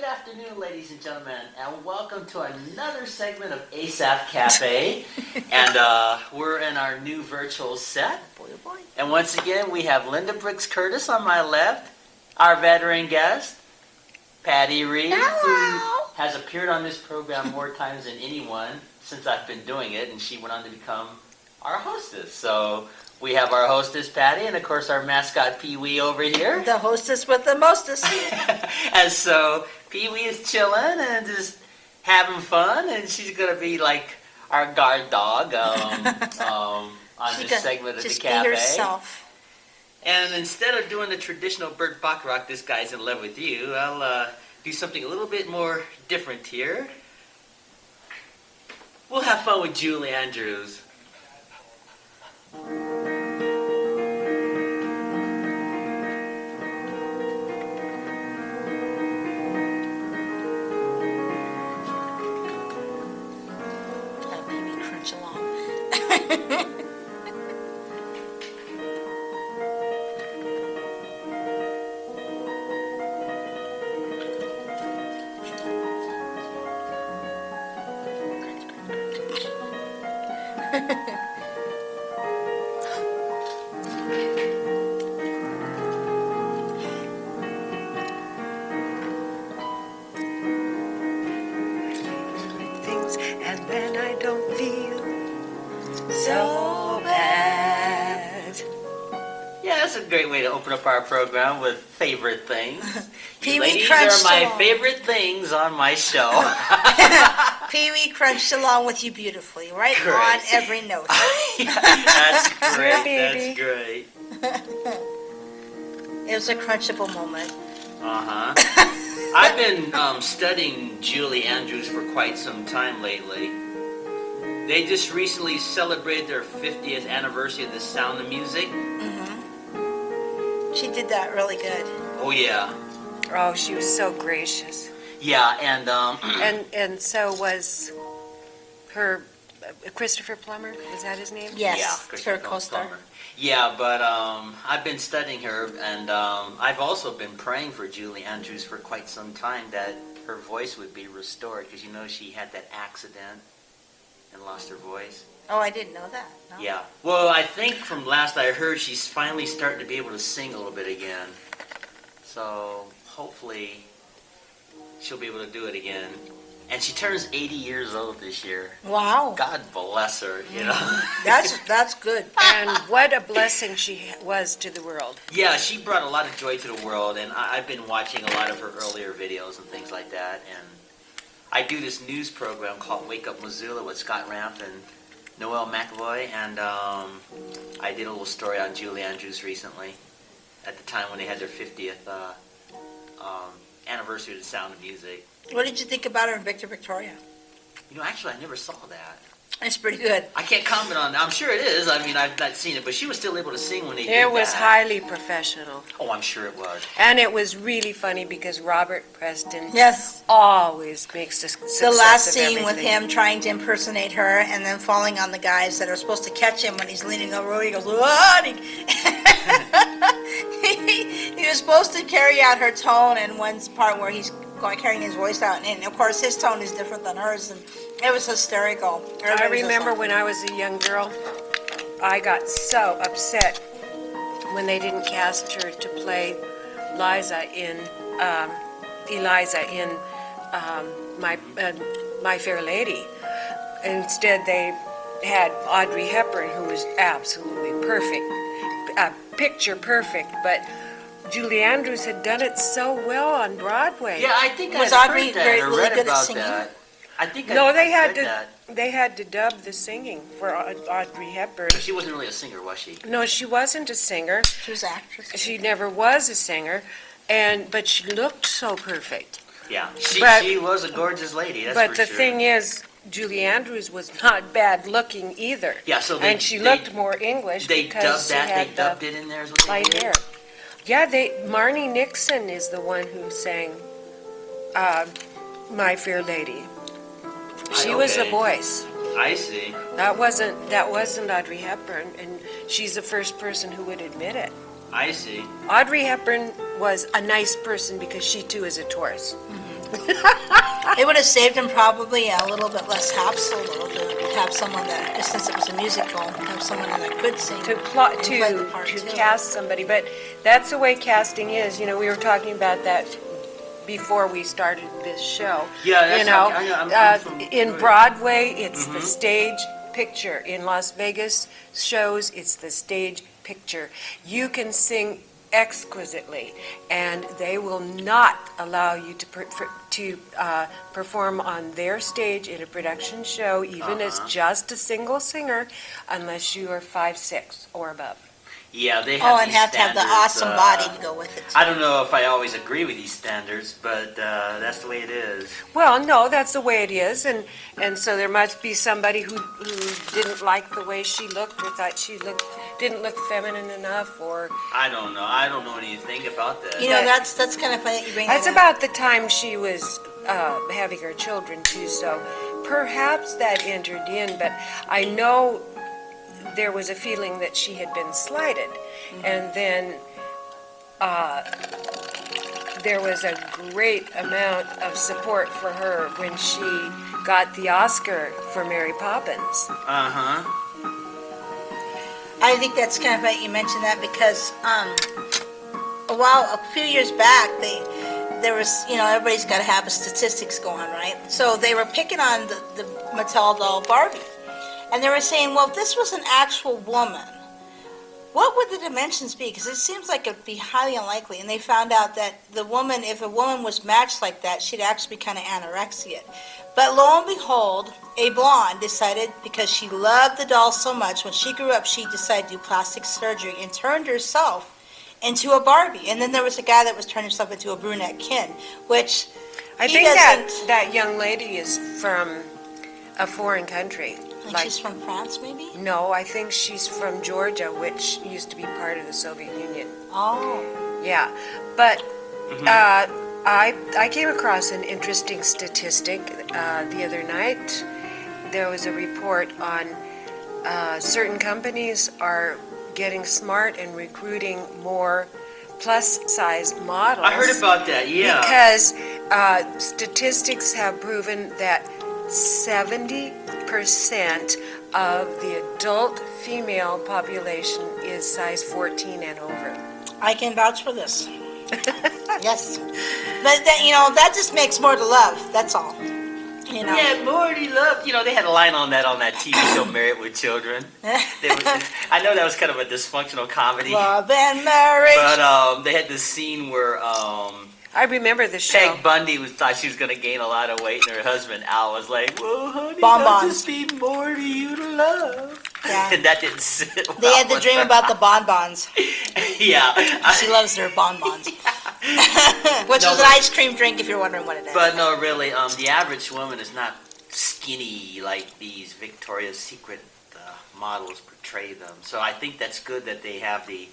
afternoon, ladies and gentlemen, and welcome to another segment of Asaph Cafe. And we're in our new virtual set. And once again, we have Linda Briggs Curtis on my left, our veteran guest, Patty Reed, who has appeared on this program more times than anyone since I've been doing it, and she went on to become our hostess. So we have our hostess, Patty, and of course our mascot, Pee-wee, over here. The hostess with the mostest. And so Pee-wee is chilling and just having fun, and she's going to be like our guard dog on this segment of the cafe. Be herself. And instead of doing the traditional Burt Bacharach, this guy's in love with you, I'll do something a little bit more different here. We'll have fun with Julie Andrews. And then I don't feel so bad. Yeah, that's a great way to open up our program with favorite things. Pee-wee Ladies crunched are my along. favorite things on my show. Pee-wee crunched along with you beautifully, right Correct. on every note. Yeah, that's great. baby. That's great. It was a crunchable moment. Uh-huh. I've been studying Julie Andrews for quite some time lately. They just recently celebrated their 50th anniversary of The Sound of Music. She did that really good. Oh, yeah. Oh, she was so gracious. Yeah, and And so was her Christopher Plummer. Is that his name? Yes, yeah, it's her Christopher co-star. Plummer. Yeah, but I've been studying her, and I've also been praying for Julie Andrews for quite some time that her voice would be restored, because you know she had that accident and lost her voice. Oh, I didn't know that. No. Yeah. Well, I think from last I heard, she's finally starting to be able to sing a little bit again. So hopefully she'll be able to do it again. And she turns 80 years old this year. Wow. God bless her, you know. That's good. And what a blessing she was to the world. Yeah, she brought a lot of joy to the world, and I've been watching a lot of her earlier videos and things like that. And I do this news program called Wake Up Missoula with Scott Ramp and Noel McAvoy, and I did a little story on Julie Andrews recently at the time when they had their 50th anniversary of The Sound of Music. What did you think about her in Victor Victoria? You know, actually, I never saw that. It's pretty good. I can't comment on that. I'm sure it is. I mean, I've not seen it, but she was still able to sing when they did that. It was highly professional. Oh, I'm sure it was. And it was really funny because Robert Preston Yes. always makes the success The last of scene with everything. him trying to impersonate her and then falling on the guys that are supposed to catch him when he's leaning over, he goes, "What?" He was supposed to carry out her tone in one part where he's carrying his voice out, and of course his tone is different than hers, and it was hysterical. I remember when I was a young girl, I got so upset when they didn't cast her to play Eliza in My Fair Lady. Instead, they had Audrey Hepburn, who was absolutely perfect, picture perfect, but Julie Andrews had done it so well on Broadway. Yeah, I think Was I Audrey heard that very or really read good at about singing? that. I think No, I they had read to. that. They had to dub the singing for Audrey Hepburn. She wasn't really a singer, was she? No, she wasn't a singer. She was an actress. She never was a singer, but she looked so perfect. Yeah, But- she was a gorgeous lady, that's But for the sure. thing is, Julie Andrews was not bad looking either. Yeah, so And she looked more English They because dubbed she that, had they the dubbed it in there is what they light did? hair. Yeah, Marnie Nixon is the one who sang My Fair Lady. She was the okay. voice. I see. That wasn't Audrey Hepburn, and she's the first person who would admit it. I see. Audrey Hepburn was a nice person because she too is a Taurus. It would have saved him probably a little bit less hassle, though, to have someone that, since it was a musical, have someone that could sing. To plot and play the to part, to too. cast somebody, but that's the way casting is. You know, we were talking about that before we started this show. Yeah, that's you know, I'm familiar. in Broadway, it's the stage picture. In Las Vegas shows, it's the stage picture. You can sing exquisitely, and they will not allow you to perform on their stage in a production show, even as just a single singer, unless you are 5'6" or above. Yeah, they have Oh, and these have to have the standards, awesome body to go with it. I don't know if I always agree with these standards, but that's the way it is. Well, no, that's the way it is, and so there must be somebody who didn't like the way she looked, or thought she didn't look feminine enough, or I don't know. I don't know anything about that. You know, that's kind of funny that you bring that's that up. about the time she was having her children too. So perhaps that entered in, but I know there was a feeling that she had been slighted, and then there was a great amount of support for her when she got the Oscar for Mary Poppins. I think that's kind of funny you mentioned that because a few years back, there was, everybody's got to have a statistics going, right? So they were picking on the Mattel doll Barbie. And they were saying, well, if this was an actual woman, what would the dimensions be? Because it seems like it would be highly unlikely. And they found out that if a woman was matched like that, she'd actually be kind of anorexic. But lo and behold, a blonde decided, because she loved the doll so much, when she grew up, she decided to do plastic surgery and turned herself into a Barbie. And then there was a guy that was turning himself into a brunette Ken, which I think that young lady is from a foreign country. She's from France, maybe? No, I think she's from Georgia, which used to be part of the Soviet Union. Oh. Yeah, but I came across an interesting statistic the other night. There was a report on certain companies are getting smart and recruiting more plus-size models. I heard about that, yeah. Because statistics have proven that 70% of the adult female population is size 14 and over. I can vouch for this. Yes. But that just makes more to love, that's all. Yeah, Morty Love. They had a line on that TV show Married with Children. I know that was kind of a dysfunctional comedy. Love and marriage. But they had this scene where I remember the show. Peg Bundy thought she was going to gain a lot of weight, and her husband Al was like, "Well, honey, Bonbons. I'll just be more to you to love." Yeah. And that didn't sit well. They had the dream about the bonbons. Yeah. She loves their bonbons. Which is an ice cream drink, if you're wondering what it is. But no, really, the average woman is not skinny like these Victoria's Secret models portray them. So I think that's good that they have the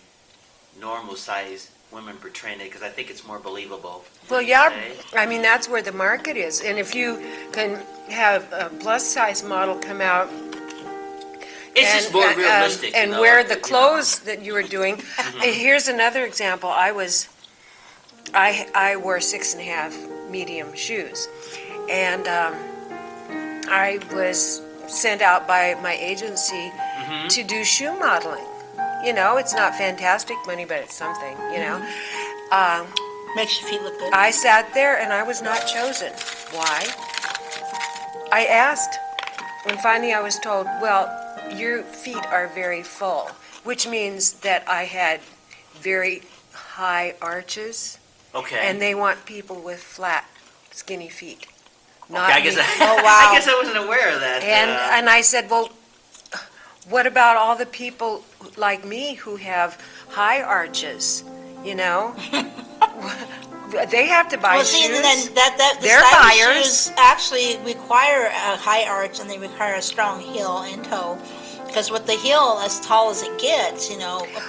normal size women portraying it, because I think it's more believable. Well, yeah, I mean, that's where the market is. And if you can have a plus-size model come out it's just more realistic. And wear the clothes that you were doing. Here's another example. I wore 6.5 medium shoes. And I was sent out by my agency to do shoe modeling. It's not fantastic money, but it's something, Makes your feet look good. I sat there and I was not chosen. Why? I asked, and finally I was told, well, your feet are very full, which means that I had very high arches. Okay. And they want people with flat, skinny feet. Not I guess me. Oh, wow. I guess I wasn't aware of that. And I said, well, what about all the people like me who have high arches? They have to buy shoes. Well, see, then the They're buyers. Shoes actually require a high arch, and they require a strong heel and toe. Because with the heel as tall as it gets, a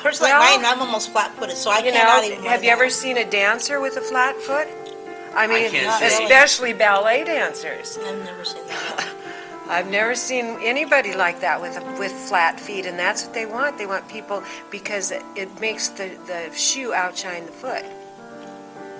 person like mine, I'm almost flat-footed, so I cannot even. Have you ever seen a dancer with a flat foot? I mean, can't say. especially ballet dancers. I've never seen that. I've never seen anybody like that with flat feet, and that's what they want. They want people because it makes the shoe outshine the foot.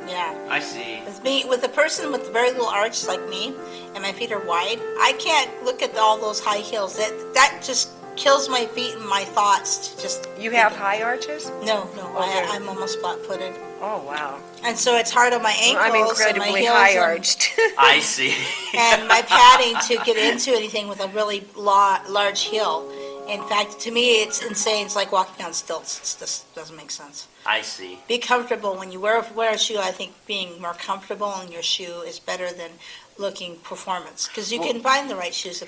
Yeah. I see. With a person with very little arch like me, and my feet are wide, I can't look at all those high heels. That just kills my feet and my thoughts. To just You have high arches? No, Okay. I'm almost flat-footed, Oh, wow. and so it's hard on my ankles I'm and my incredibly heels high arched. I see. and my padding to get into anything with a really large heel. In fact, to me, it's insane. It's like walking on stilts. It just doesn't make sense. I see. Be comfortable when you wear a shoe. I think being more comfortable in your shoe is better than looking performance, because you can find the right shoes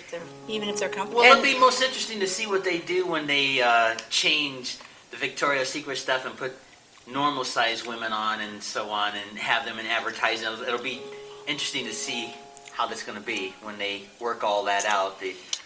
even if they're comfortable. Well, it'll be most interesting to see what they do when they change the Victoria's Secret stuff and put normal size women on and so on, and have them in advertising. It'll be interesting to see how that's going to be when they work all that out.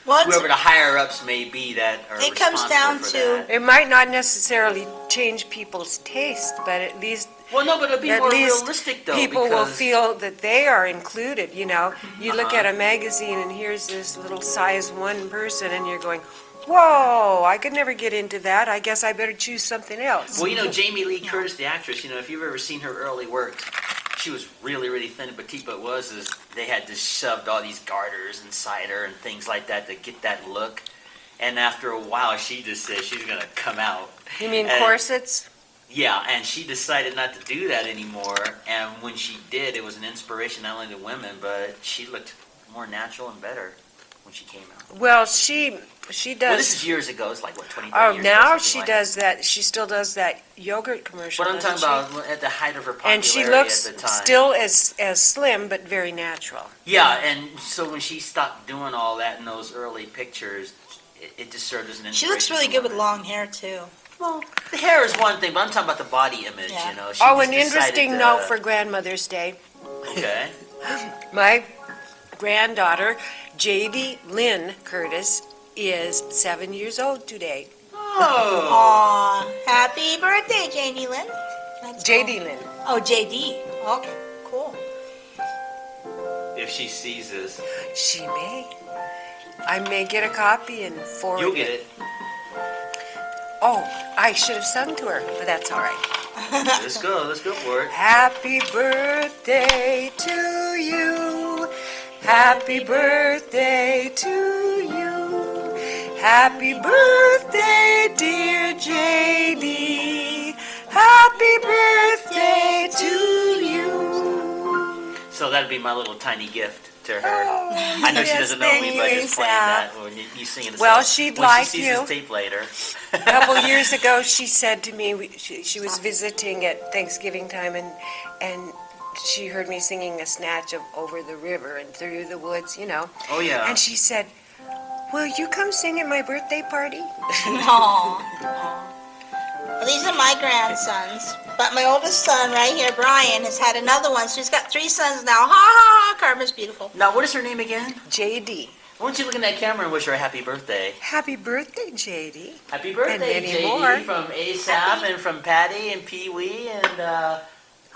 Whoever the higher ups may be that are It comes responsible down for to- that. It might not necessarily change people's taste, but at least Well, no, but it'll be at more least realistic though. people will because- feel that they are included, you know. You look Uh-huh. at a magazine and here's this little size 1 person and you're going, whoa, I could never get into that. I guess I better choose something else. Well, you know, Jamie Lee Curtis, the actress, you know, if you've ever seen her early work, she was really, really thin and petite, but they had just shoved all these garters inside her and things like that to get that look. And after a while, she just said she's going to come out. You mean And- corsets? Yeah, and she decided not to do that anymore. And when she did, it was an inspiration not only to women, but she looked more natural and better when she came out. Well, she Well, this does. is years ago. It's like, what, 20, 30 Oh, years ago? now something she like does that. She still does that yogurt commercial. But I'm talking doesn't she? about at the height of her popularity And she looks at the time. still as slim, but very natural. Yeah, and so when she stopped doing all that in those early pictures, it just served as an inspiration. She looks really for good with women. long hair too. Well, the hair is one thing, but I'm talking about the body image, Yeah. you know. She Oh, just an decided interesting to- note for Grandmother's Day. Okay. My granddaughter, Jaydie Lynn Curtis, is 7 years old today. Oh. Aw, happy birthday, Jamie Lynn. That's Jaydie cool. Lynn. Oh, JD. Okay, cool. If she sees this, She may. I may get a copy and forward you'll get it. Oh, I should have sung to her, but that's all right. Let's go for it. Happy birthday to you. Happy birthday to you. Happy birthday, dear JD. Happy birthday to you. So that'd be my little tiny gift to her. Oh, I know she yes, doesn't know thank me, you, but just playing Asaph. that when you singing the Well, song. she'd when like she sees you. this tape later. A couple years ago, she said to me, she was visiting at Thanksgiving time, and she heard me singing a snatch of Over the River and Through the Woods, you know. Oh yeah. And she said, will you come sing at my birthday party? Aw. Well, these are my grandsons, but my oldest son right here, Brian, has had another one, so he's got 3 sons now. Ha ha ha! Karma's beautiful. Now, what is her name again? JD. Why don't you look in that camera and wish her a happy birthday? Happy birthday, JD. Happy birthday, many JD, more. from Asaph and from Patty and Pee Wee and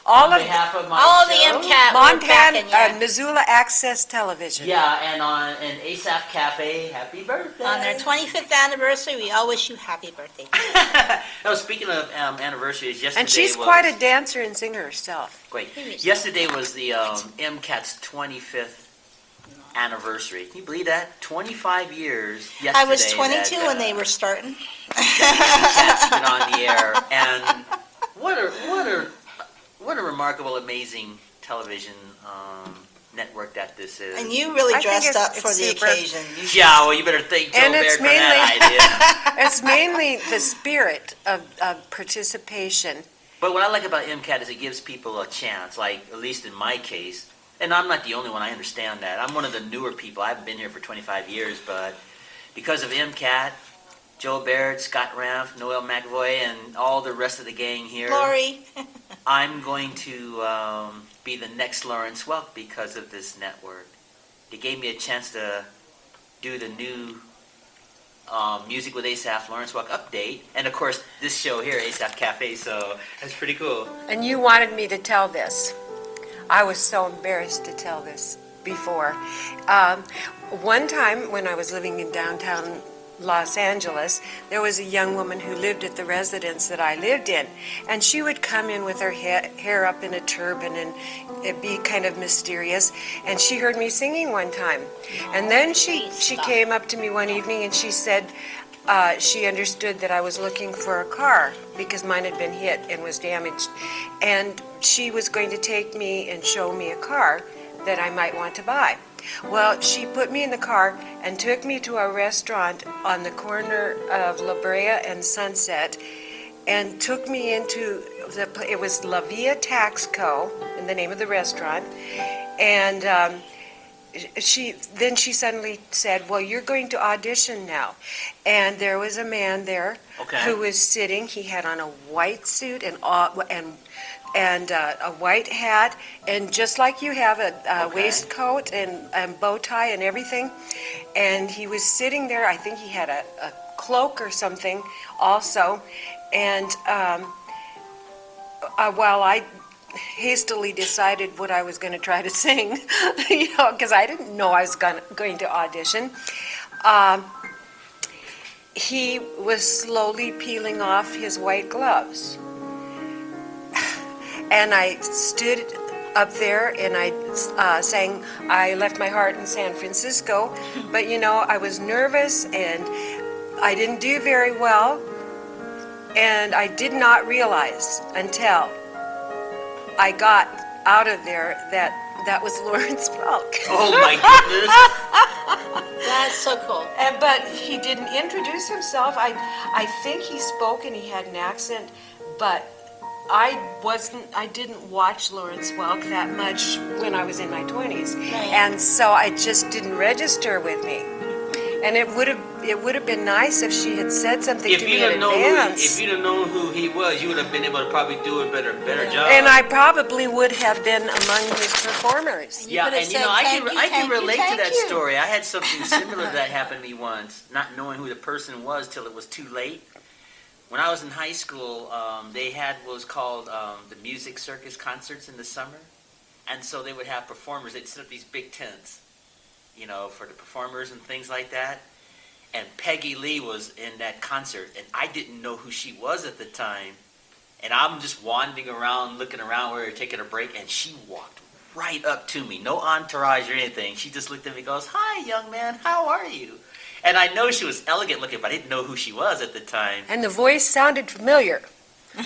All on of behalf of my All the show. MCAT Montana, yeah. Missoula Access Television. Yeah, and Asaph Cafe, happy birthday. On their 25th anniversary, we all wish you happy birthday. No, speaking of anniversaries, yesterday And she's was, quite a dancer and singer herself. Great. Yesterday was the MCAT's 25th anniversary. Can you believe that? 25 years yesterday. I was 22 that, when they were starting. MCAT's been on the air, and what a remarkable, amazing television network that this is. And you really I think dressed it's- up for it's the super. occasion. You Yeah, well, you better thank Joe And Baird it's for that idea. It's mainly the spirit of participation. But what I like about MCAT is it gives people a chance, like, at least in my case, and I'm not the only one, I understand that. I'm one of the newer people. I've been here for 25 years, but because of MCAT, Joe Baird, Scott Ranf, Noel McAvoy, and all the rest of the gang here, Lori. I'm going to be the next Lawrence Welk because of this network. They gave me a chance to do the new Music with Asaph Lawrence Welk update, and of course this show here, Asaph Cafe, so that's pretty cool. And you wanted me to tell this. I was so embarrassed to tell this before. One time when I was living in downtown Los Angeles, there was a young woman who lived at the residence that I lived in, and she would come in with her hair up in a turban and it'd be kind of mysterious, and she heard me singing one time. And then she came up to me one evening and she said she understood that I was looking for a car because mine had been hit and was damaged, and she was going to take me and show me a car that I might want to buy. Well, she put me in the car and took me to a restaurant on the corner of La Brea and Sunset and took me into it was La Via Taxco, in the name of the restaurant, and she suddenly said, "Well, you're going to audition now." And there was a man there who was sitting. He had on a white suit and a white hat, and just like you have a waistcoat and bow tie and everything. And he was sitting there. I think he had a cloak or something also. And while I hastily decided what I was going to try to sing, because I didn't know I was going to audition, he was slowly peeling off his white gloves. And I stood up there and I sang "I Left My Heart in San Francisco," but I was nervous and I didn't do very well, and I did not realize until I got out of there that was Lawrence Welk. Oh my goodness. That's so cool. But he didn't introduce himself. I think he spoke and he had an accent, but I didn't watch Lawrence Welk that much when I was in my 20s. Right. And so I just didn't register with me. And it would have been nice if she had said something to me in advance. If you'd have known who he was, you would have been able to probably do a better job. And I probably would have been among his performers. Yeah, and said, I can relate to thank that you. story. I had something similar that happened to me once, not knowing who the person was till it was too late. When I was in high school, they had what was called the music circus concerts in the summer. And so they would have performers. They'd set up these big tents, for the performers and things like that. And Peggy Lee was in that concert, and I didn't know who she was at the time. And I'm just wandering around, looking around where we were taking a break, and she walked right up to me. No entourage or anything. She just looked at me and goes, "Hi, young man, how are you?" And I know she was elegant looking, but I didn't know who she was at the time. And the voice sounded familiar.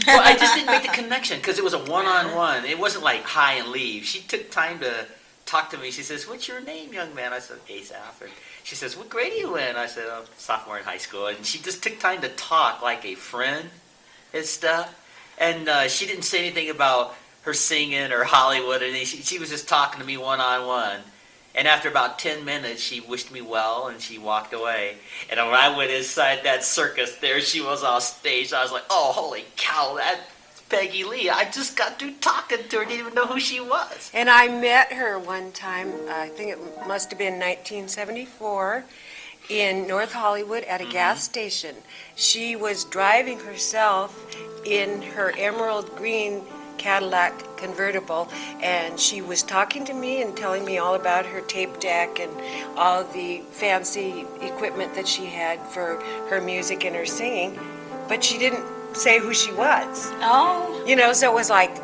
Well, I just didn't make the connection because it was a one-on-one. It wasn't like hi and leave. She took time to talk to me. She says, "What's your name, young man?" I said, "Asaph." And she says, "What grade are you in?" I said, "Oh, sophomore in high school." And she just took time to talk like a friend and stuff. And she didn't say anything about her singing or Hollywood or anything. She was just talking to me one-on-one. And after about 10 minutes, she wished me well, and she walked away. And when I went inside that circus, there she was on stage. I was like, "Oh, holy cow, that's Peggy Lee. I just got through talking to her, didn't even know who she was." And I met her one time, I think it must have been 1974, in North Hollywood at a gas station. She was driving herself in her emerald green Cadillac convertible, and she was talking to me and telling me all about her tape deck and all the fancy equipment that she had for her music and her singing, but she didn't say who she was. Oh. So it was like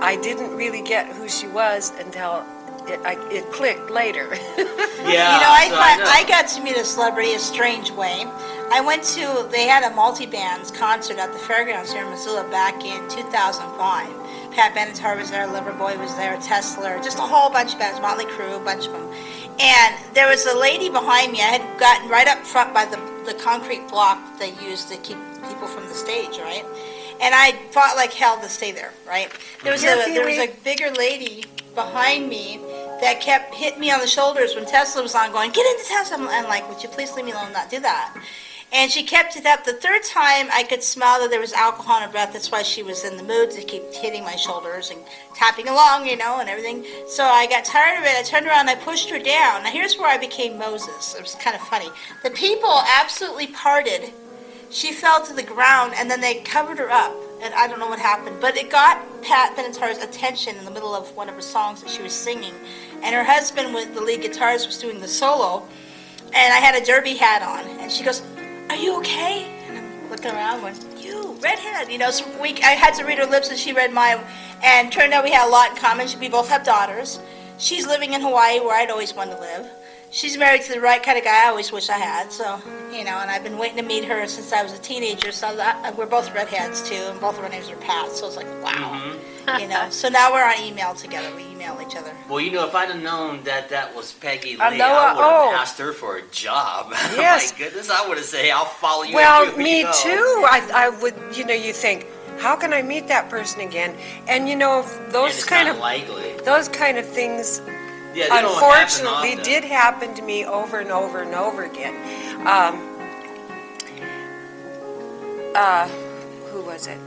I didn't really get who she was until it clicked later. Yeah. I got to meet a celebrity a strange way. They had a multi-bands concert at the fairgrounds here in Missoula back in 2005. Pat Benatar was there, Loverboy was there, Tesla, just a whole bunch of bands, Motley Crue, a bunch of them. And there was a lady behind me. I had gotten right up front by the concrete block that they used to keep people from the stage, right? And I fought like hell to stay there, right? There was a bigger lady behind me that kept hitting me on the shoulders when Tesla was on, going, "Get into Tesla." I'm like, "Would you please leave me alone, not do that?" And she kept it up. The third time, I could smell that there was alcohol in her breath. That's why she was in the mood to keep hitting my shoulders and tapping along, and everything. So I got tired of it. I turned around and I pushed her down. Now here's where I became Moses. It was kind of funny. The people absolutely parted. She fell to the ground, and then they covered her up. And I don't know what happened, but it got Pat Benatar's attention in the middle of one of her songs that she was singing. And her husband, with the lead guitarist, was doing the solo. and I had a derby hat on, and she goes, "Are you okay?" And I'm looking around, going, "You redhead," you know. So I had to read her lips, and she read mine, and turned out we had a lot in common. We both have daughters. She's living in Hawaii, where I'd always wanted to live. She's married to the right kind of guy I always wish I had. So, you know, and I've been waiting to meet her since I was a teenager. So we're both redheads too, and both of our names are Pat. So it's like, wow, you know. So now we're on email together. We email each other. Well, you know, if I'd have known that was Peggy Lee, I know, I would have oh. asked her for a job. Yes. My goodness, I would have said, "Hey, I'll follow you." Well, everywhere me you go." too. I would, you know, you think, how can I meet that person again? And you know, And those it's kind not of likely. things Yeah, they don't happen unfortunately often. did happen to me over and over and over again. Who was it?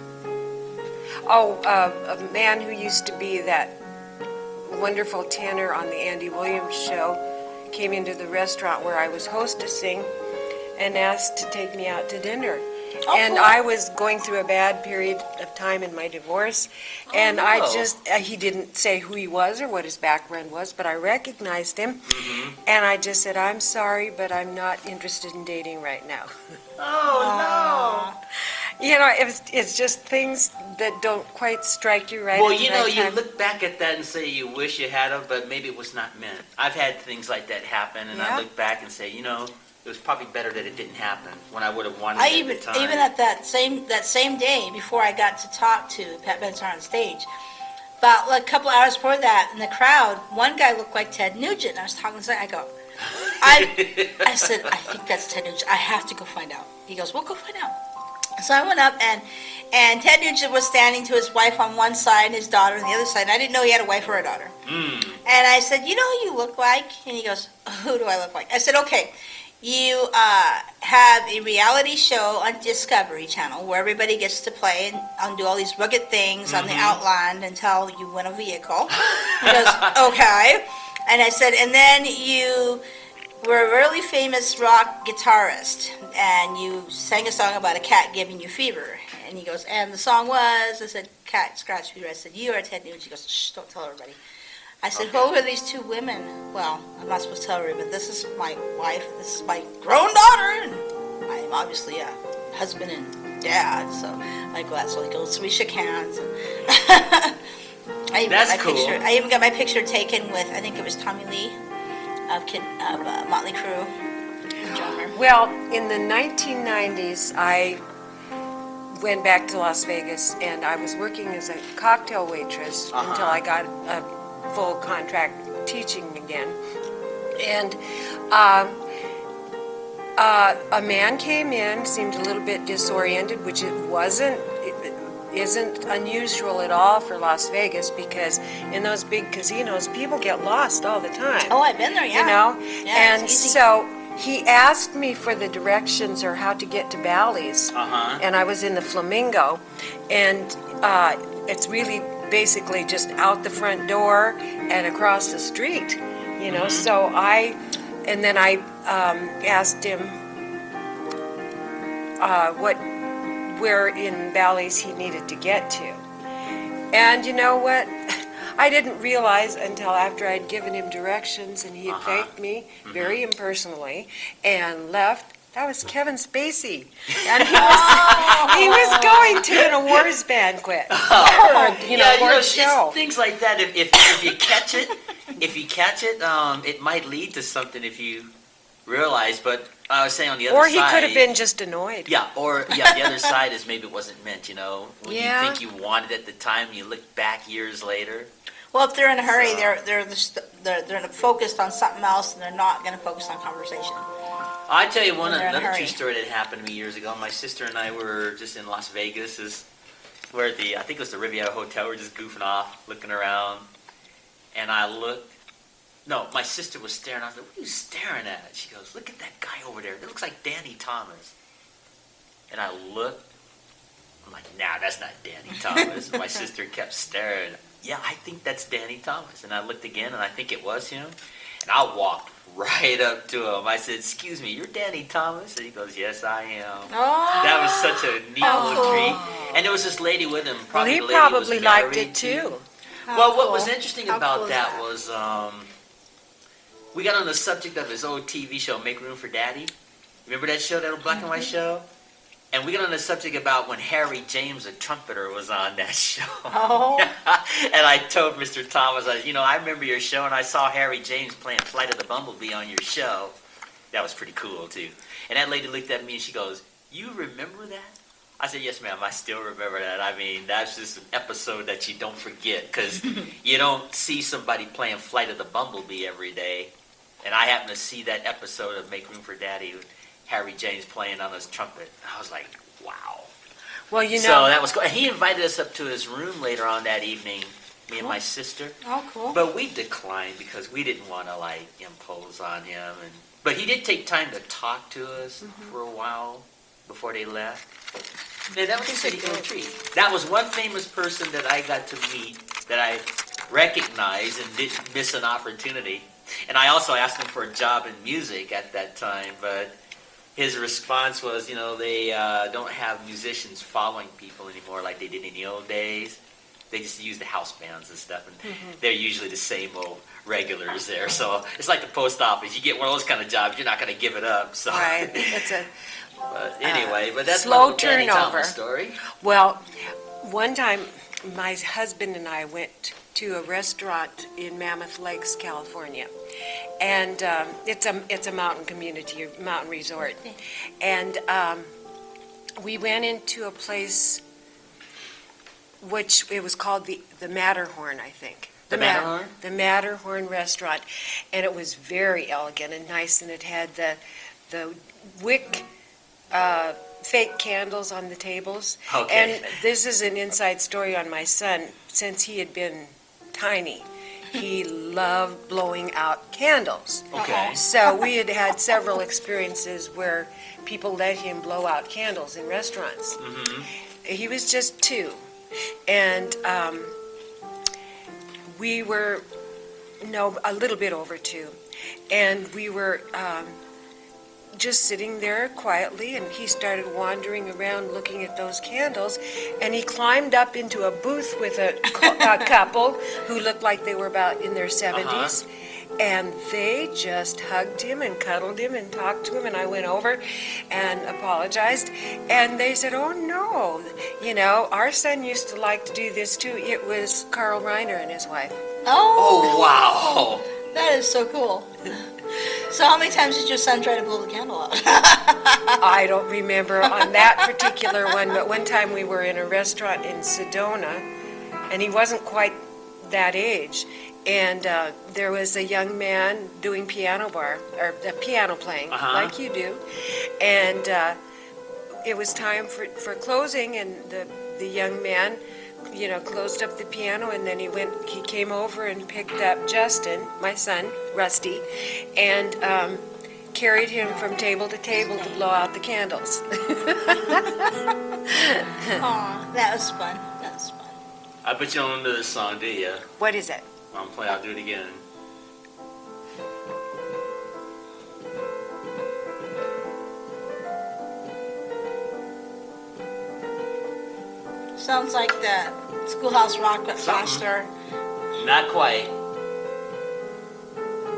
Oh, a man who used to be that wonderful tenor on the Andy Williams show came into the restaurant where I was hostessing and asked to take me out to dinner. Oh, And cool. I was going through a bad period of time in my divorce, and no. I just, he didn't say who he was or what his background was, but I recognized him, and I just said, "I'm sorry, but I'm not interested in dating right now." Oh You know, it's just things that don't quite strike you right no! Well, at the you know, right you time. look back at that and say you wish you had them, but maybe it was not meant. I've had things like that happen, and Yeah. I look back and say, you know, it was probably better that it didn't happen when I would have wanted I it even at the time. even at that same day before I got to talk to Pat Benatar on stage, about like a couple hours before that, in the crowd, one guy looked like Ted Nugent. And I was talking to him, I go, I said, "I think that's Ted Nugent. I have to go find out." He goes, "Well, go find out." So I went up, and Ted Nugent was standing to his wife on one side and his daughter on the other side. And I didn't know he had a wife or a daughter. And I said, "You know who you look like?" And he goes, "Who do I look like?" I said, "Okay. You have a reality show on Discovery Channel where everybody gets to play and do all these rugged things on the outland until you win a vehicle." He goes, "Okay." And I said, "And then you were a really famous rock guitarist and you sang a song about a cat giving you fever." And he goes, "And the song was," I said, "Cat Scratch Fever." I said, "You are Ted Nugent." He goes, "Shh, don't tell everybody." I said, "Who are these two women?" "Well, I'm not supposed to tell everybody, but this is my wife, and this is my grown daughter, and I'm obviously a husband and dad." So I go out, so he goes, so we shook hands. I even That's got my cool. picture. I even got my picture taken with, I think it was Tommy Lee of Motley Crue, the drummer. Well, in the 1990s, I went back to Las Vegas, and I was working as a cocktail waitress until I got a full contract teaching again. And a man came in, seemed a little bit disoriented, which isn't unusual at all for Las Vegas, because in those big casinos, people get lost all the time. Oh, I've been there, yeah. You know? Yeah, And it's easy. so he asked me for the directions or how to get to Bally's. And I was in the Flamingo, and it's really basically just out the front door and across the street, you know. So I asked him where in Bally's he needed to get to. And you know what? I didn't realize until after I'd given him directions and he had thanked me very impersonally and left. That was Kevin Spacey, and he was going to an awards banquet, or, awards show. It's things like that. If you catch it, it might lead to something if you realize. But I was saying on the other Or side, he could have been just annoyed. the other side is maybe it wasn't meant. You know, when you think you wanted it at the time, you look back years later. Well, if they're in a hurry, So- they're focused on something else, and they're not going to focus on conversation. I tell you When they're in a another hurry. true story that happened to me years ago. My sister and I were just in Las Vegas. We're at I think it was the Riviera Hotel. We're just goofing off, looking around, and I looked. No, my sister was staring. I was like, "What are you staring at?" She goes, "Look at that guy over there. That looks like Danny Thomas." And I looked. I'm like, "Nah, that's not Danny Thomas." And my sister kept staring. "Yeah, I think that's Danny Thomas." And I looked again, and I think it was him. And I walked right up to him. I said, "Excuse me, you're Danny Thomas?" And he goes, "Yes, I am." Oh, That was such a neat little treat. And there was this lady with him. Well, he the lady probably was liked married it too. Well, what cool. was interesting How about cool is that that? was we got on the subject of his old TV show, Make Room for Daddy. Remember that show, that old black and white show? And we got on the subject about when Harry James, the trumpeter, was on that show. Oh. And I told Mr. Thomas, I remember your show, and I saw Harry James playing Flight of the Bumblebee on your show. That was pretty cool, too. And that lady looked at me and she goes, "You remember that?" I said, "Yes, ma'am, I still remember that." I mean, that's just an episode that you don't forget, because you don't see somebody playing Flight of the Bumblebee every day. And I happened to see that episode of Make Room for Daddy with Harry James playing on his trumpet. I was like, wow. Well, So that was cool. And he invited us up to his room later on that evening, me and my sister. Oh, cool. But we declined because we didn't want to, impose on him. But he did take time to talk to us for a while before they left. Yeah, that was a pretty cool treat. That was one famous person that I got to meet that I recognized and didn't miss an opportunity. And I also asked him for a job in music at that time, but his response was, they don't have musicians following people anymore like they did in the old days. They just use the house bands and stuff, and they're usually the same old regulars there. So it's like the post office. You get one of those kind of jobs, you're not going to give it up. So. Right. It's a But anyway, but that's slow my Danny turnover. Thomas story. Well, one time my husband and I went to a restaurant in Mammoth Lakes, California, and it's a mountain community, a mountain resort, and we went into a place which it was called the Matterhorn, I think. The Matterhorn? The Matterhorn restaurant, and it was very elegant and nice, and it had the wick fake candles on the tables. Okay. And this is an inside story on my son. Since he had been tiny, he loved blowing out candles. Okay. So we had had several experiences where people let him blow out candles in restaurants. He was just 2. And we were, a little bit over 2. And we were just sitting there quietly, and he started wandering around looking at those candles, and he climbed up into a booth with a couple who looked like they were about in their 70s, and they just hugged him and cuddled him and talked to him, and I went over and apologized, and they said, "Oh no, our son used to like to do this too." It was Carl Reiner and his wife. Oh, wow. That is so cool. So how many times did your son try to blow the candle out? I don't remember on that particular one, but one time we were in a restaurant in Sedona, and he wasn't quite that age, and there was a young man doing piano playing, like you do, and it was time for closing, and the young man, closed up the piano, and then he came over and picked up Justin, my son, Rusty, and carried him from table to table to blow out the candles. Aw, that was fun. That was fun. I bet you don't remember this song, do you? What is it? I'll do it again. Sounds like the Schoolhouse Rock, but Something. faster. Not quite.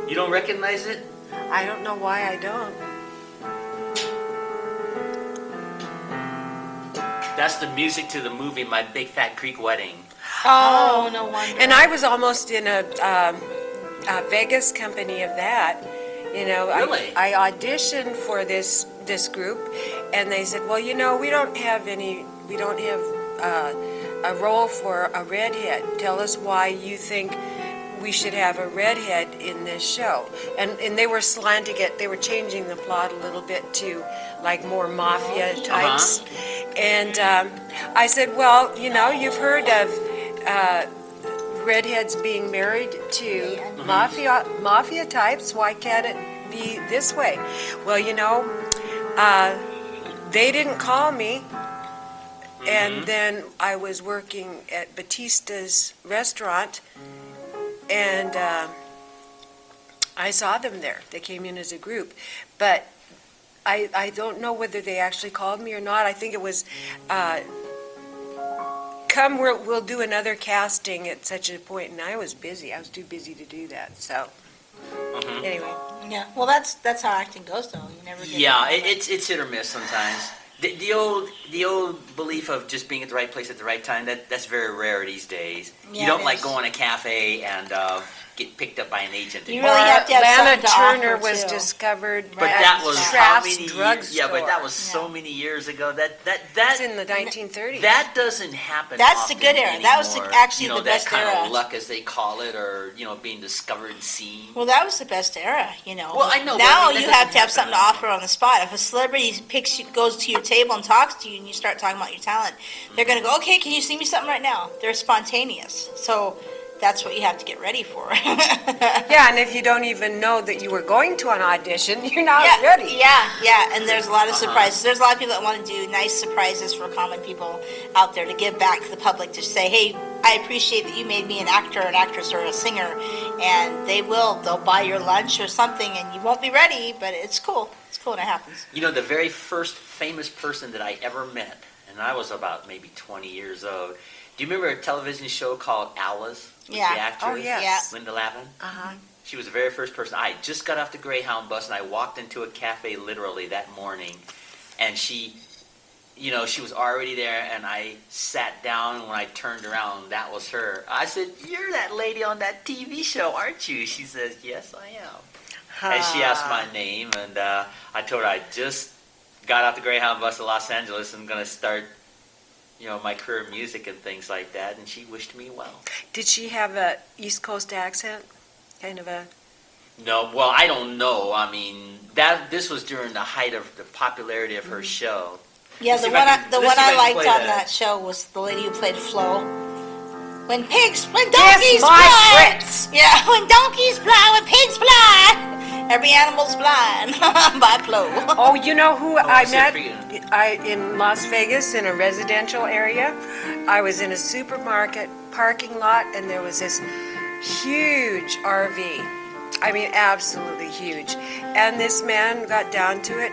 You don't recognize it? I don't know why I don't. That's the music to the movie My Big Fat Greek Wedding. Oh, no wonder. And I was almost in a Vegas company of that. Really? I auditioned for this group, and they said, "Well, we don't have a role for a redhead. Tell us why you think we should have a redhead in this show." And they were slanting it. They were changing the plot a little bit to like more mafia types. And I said, "Well, you've heard of redheads being married to mafia types. Why can't it be this way?" Well, they didn't call me. And then I was working at Batista's restaurant, and I saw them there. They came in as a group. But I don't know whether they actually called me or not. I think it was, we'll do another casting at such a point. And I was busy. I was too busy to do that. So Anyway, Yeah. Well, that's how acting goes, though. You never get Yeah, it. it's hit or miss sometimes. The old belief of just being at the right place at the right time, that's very rare these days. Yeah, You don't it like is. go in a cafe and get picked up by an agent. You anymore. really have to have Lana something to offer, Turner was too. discovered But at that was how Traff's many drugstore. years? Yeah, but that was so Yeah. many years ago. That That's in the 1930s. that doesn't happen. That's the often good era. That was anymore. actually you know, the that best kind era. of luck, as they call it, or being discovered and seen. Well, that was the best era, you know. Well, I know, but Now I mean, that you have doesn't to have happen something to anymore. offer on the spot. If a celebrity goes to your table and talks to you, and you start talking about your talent, they're going to go, "Okay, can you sing me something right now?" They're spontaneous, so that's what you have to get ready for. Yeah, and if you don't even know that you were going to an audition, you're not yeah, ready. yeah, and there's a lot of Uh-huh. surprises. There's a lot of people that want to do nice surprises for common people out there to give back to the public, to say, "Hey, I appreciate that you made me an actor, an actress, or a singer," and they'll buy your lunch or something, and you won't be ready, but it's cool. It's cool when it happens. The very first famous person that I ever met, and I was about maybe 20 years old. Do you remember a television show called Alice? With Yeah. The actress, Oh, yes. Yeah. Linda Lavin. Uh-huh. She was the very first person. I just got off the Greyhound bus and I walked into a cafe literally that morning, and she was already there, and I sat down, and when I turned around, that was her. I said, "You're that lady on that TV show, aren't you?" She says, "Yes, I am." And she asked my name, and I told her I just got off the Greyhound bus to Los Angeles and going to start, my career in music and things like that, and she wished me well. Did she have a East Coast accent? Kind of a... No, well, I don't know. I mean, this was during the height of the popularity of her show. Yeah, Let's the see if one I I, can- the let's one see if I can liked play on that show was the lady who played Flo. When donkeys Yes, my fly. Fritz! Yeah, when donkeys fly, when pigs fly. Every animal's blind by Flo. Oh, you know who I it's met? for you. In Las Vegas, in a residential area. I was in a supermarket parking lot, and there was this huge RV. I mean, absolutely huge. And this man got down to it.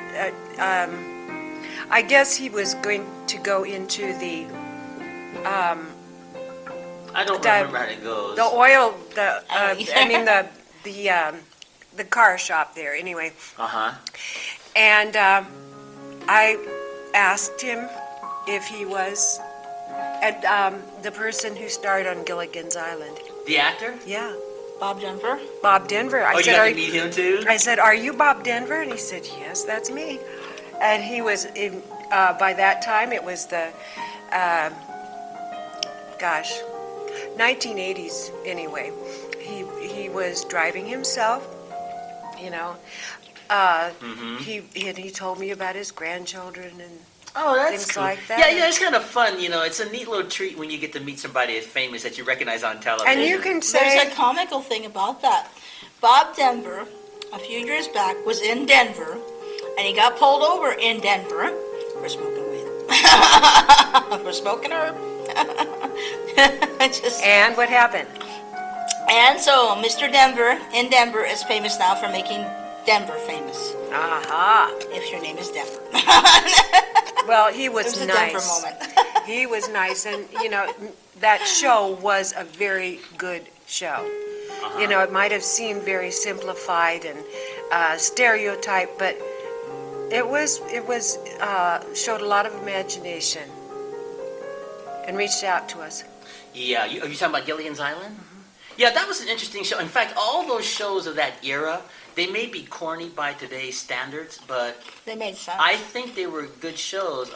I guess he was going to go into the I don't The- remember how it goes. the oil, I don't either. I mean the car shop there. Anyway, Uh-huh. and I asked him if he was the person who starred on Gilligan's Island. The actor? Yeah, Bob Denver. Bob Denver. Oh, you got to meet him too? I said, "Are you Bob Denver?" And he said, "Yes, that's me." And he was in. By that time, it was the, 1980s. Anyway, he was driving himself. He told me about his grandchildren and Oh, that's things cool. like that. Yeah, it's kind of fun. It's a neat little treat when you get to meet somebody as famous that you recognize on television. And you can There's say, a comical thing about that. Bob Denver, a few years back, was in Denver, and he got pulled over in Denver for smoking weed. For smoking herb. and what happened? And so, Mr. Denver in Denver is famous now for making Denver famous. Aha. If your name is Denver. Well, he It was was a nice. Denver moment. He was nice, and that show was a very good show. Uh-huh. It might have seemed very simplified and stereotyped, but it was showed a lot of imagination and reached out to us. Yeah, are you talking about Gilligan's Island? Yeah, that was an interesting show. In fact, all those shows of that era, they may be corny by today's standards, but They made sense. I think they were good shows.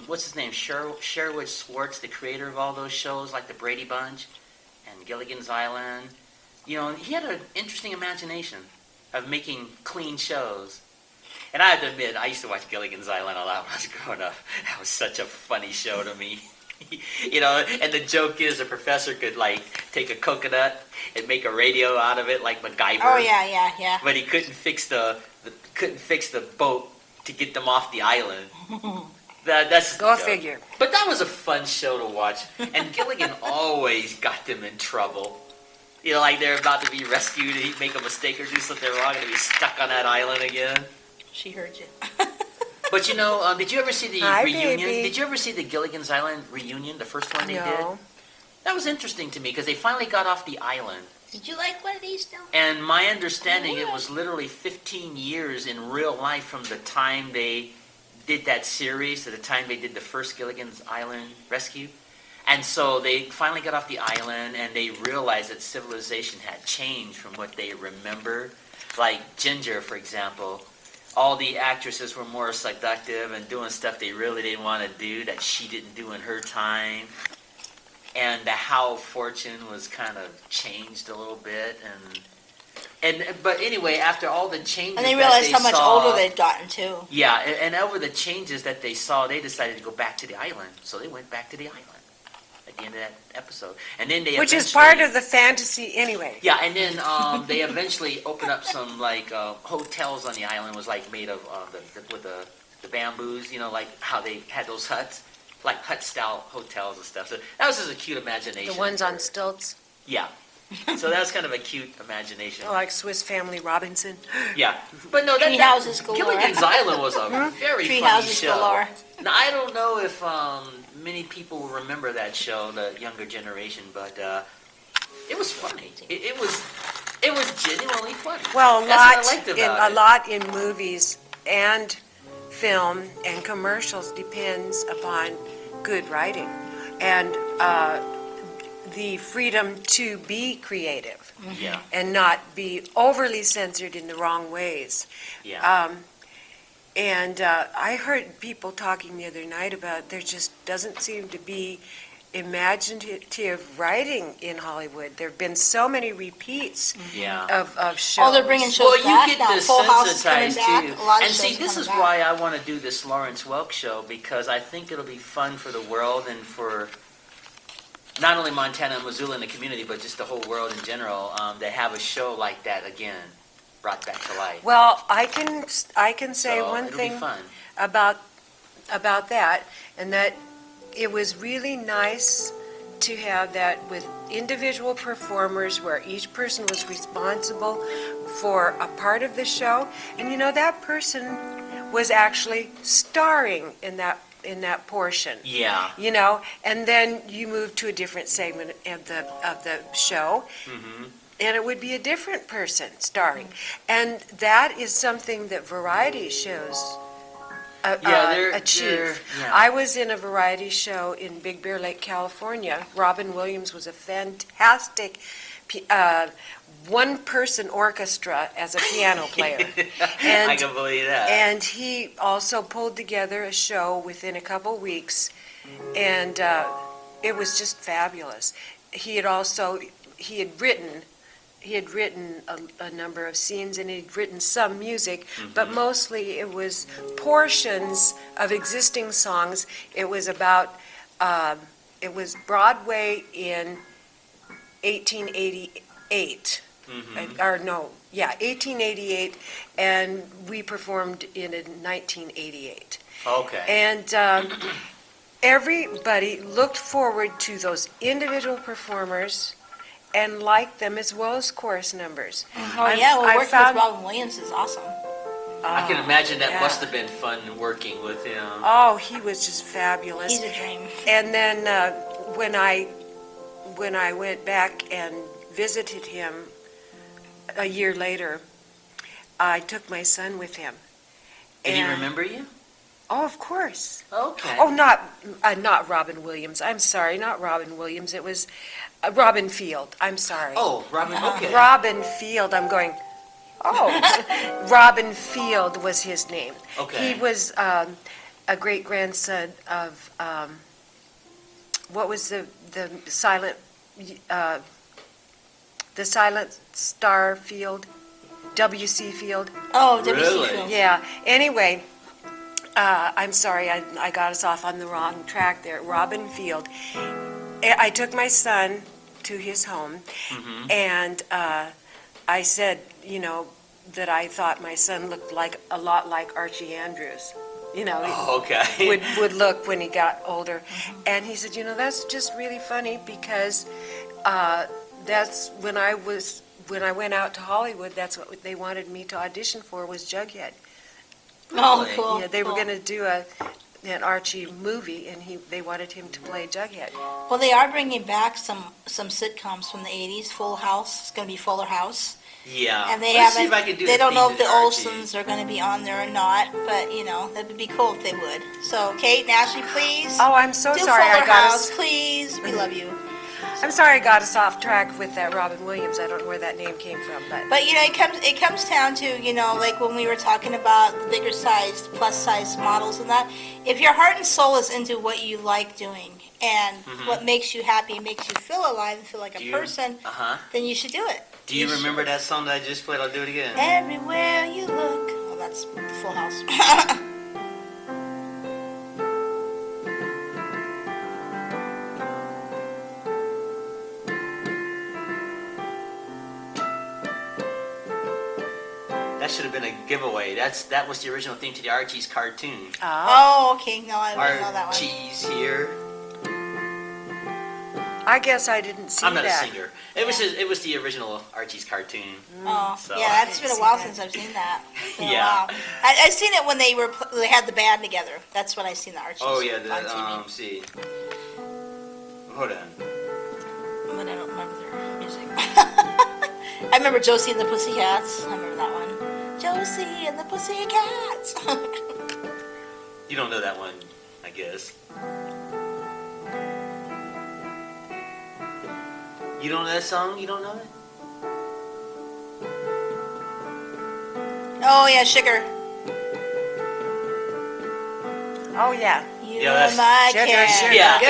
What's his name? Sherwood Schwartz, the creator of all those shows, like the Brady Bunch and Gilligan's Island. He had an interesting imagination of making clean shows. And I have to admit, I used to watch Gilligan's Island a lot when I was growing up. That was such a funny show to me. And the joke is the professor could take a coconut and make a radio out of it like MacGyver. Oh, yeah. But he couldn't fix the boat to get them off the island. That's Go the joke. figure. But that was a fun show to watch, and Gilligan always got them in trouble. Like they're about to be rescued, and he'd make a mistake or do something wrong, and they'd be stuck on that island again. She heard you. But did you ever see the Hi, reunion? baby. Did you ever see the Gilligan's Island reunion, the first one they did? No. That was interesting to me because they finally got off the island, Did you like one of these, Del? And my understanding, it was literally 15 years in real life from the time they did that series to the time they did the first Gilligan's Island rescue. And so they finally got off the island and they realized that civilization had changed from what they remembered. Like Ginger, for example, all the actresses were more seductive and doing stuff they really didn't want to do that she didn't do in her time. And the How of Fortune was kind of changed a little bit, but anyway, after all the changes, And they realized how much saw, older they'd gotten too. Yeah, and over the changes that they saw, they decided to go back to the island. So they went back to the island at the end of that episode, and then they Which is part of the fantasy anyway. Yeah, and then they eventually opened up some hotels on the island. Was like made of with the bamboos, like how they had those huts. Like hut-style hotels and stuff. So that was just a cute imagination. The ones on stilts, Yeah. So that was kind of a cute imagination. like Swiss Family Robinson. Yeah. But no, Tree houses galore. Gilligan's Island was a very Tree funny houses show. galore. Now, I don't know if many people will remember that show, the younger generation, but it was funny. It was genuinely funny. Well, That's what I liked about a lot in movies and film and commercials depends upon good writing and the freedom to be creative Yeah. and not be overly censored in the wrong ways. Yeah. I heard people talking the other night about there just doesn't seem to be imaginative writing in Hollywood. There have been so many repeats Yeah. of shows. Oh, they're bringing shows Well, you back get now. the Full House is coming sensitized back. too. A lot of And see, shows this coming is back. why I want to do this Lawrence Welk show, because I think it'll be fun for the world and for not only Montana and Missoula and the community, but just the whole world in general, to have a show like that again, brought back to life. Well, I can say So one it'll thing be fun. about that, and that it was really nice to have that with individual performers where each person was responsible for a part of the show, and that person was actually starring in that portion. Yeah. And then you move to a different segment of the show, Mm-hmm. and it would be a different person starring. And that is something that variety shows achieve. yeah. I was in a variety show in Big Bear Lake, California. Robin Williams was a fantastic one-person orchestra as a piano player. I can believe that. And he also pulled together a show within a couple weeks, and it was just fabulous. He had written a number of scenes, and he'd written some music, but mostly it was portions of existing songs. It was about, it was Broadway in 1888. 1888, and we performed in 1988. Okay. And everybody looked forward to those individual performers and liked them as well as chorus numbers. Oh, yeah, well, working with Robin Williams is awesome. I can imagine that yeah. must have been fun working with him. Oh, he was just fabulous. He's a dream. And then when I went back and visited him a year later, I took my son with him. Did he And- remember you? Oh, of course. Okay. Oh, not Robin Williams. I'm sorry, not Robin Williams. It was Robin Field. I'm sorry. Oh, Robin, okay. Robin Field. I'm going, oh. Robin Field was his name. Okay. He was a great-grandson of, what was the silent star field? W.C. Field? Oh, W.C. Really? Fields. Yeah, anyway, I'm sorry, I got us off on the wrong track there. Robin Field. I took my son to his home, and I said, that I thought my son looked a lot like Archie Andrews. Oh, okay. would look when he got older. And he said, that's just really funny because that's when I went out to Hollywood, that's what they wanted me to audition for was Jughead. Oh, Really? cool. Yeah, they were cool. going to do an Archie movie, and they wanted him to play Jughead. Well, they are bringing back some sitcoms from the 80s. Full House. It's going to be Fuller House. Yeah. And they Let's see haven't. if I can do They the don't know theme if the to Archie. Olsons are going to be on there or not, but that would be cool if they would. So, Kate and Ashley, please. Oh, I'm so do sorry. Fuller I got House, us. please. We love you. I'm sorry I got us off track with that Robin Williams. I don't know where that name came from, but But it comes down to like when we were talking about the bigger sized, plus size models and that. If your heart and soul is into what you like doing and what makes you happy, makes you feel alive and feel like a person, then you should do it. Do you remember that song that I just played? I'll do it again. Everywhere you look. Oh, that's Full House. That should have been a giveaway. That was the original theme to the Archie's cartoon. Oh, okay. No, I didn't know that one. Archie's here. I guess I didn't see I'm not that. a singer. It was the original Archie's cartoon. Oh, So- yeah, that's been a while since I've seen that. It's been a Yeah. while. I've seen it when they had the band together. That's when I seen the Archies. Oh yeah, on TV. see. Hold on. But I don't remember their music. I remember Josie and the Pussycats. I remember that one. Josie and the Pussycats. You don't know that one, I guess. You don't know that song? You don't know it? Oh yeah, Sugar. Oh, yeah. You Yeah, are that's- my Sugar, candy Sugar. Yeah, girl,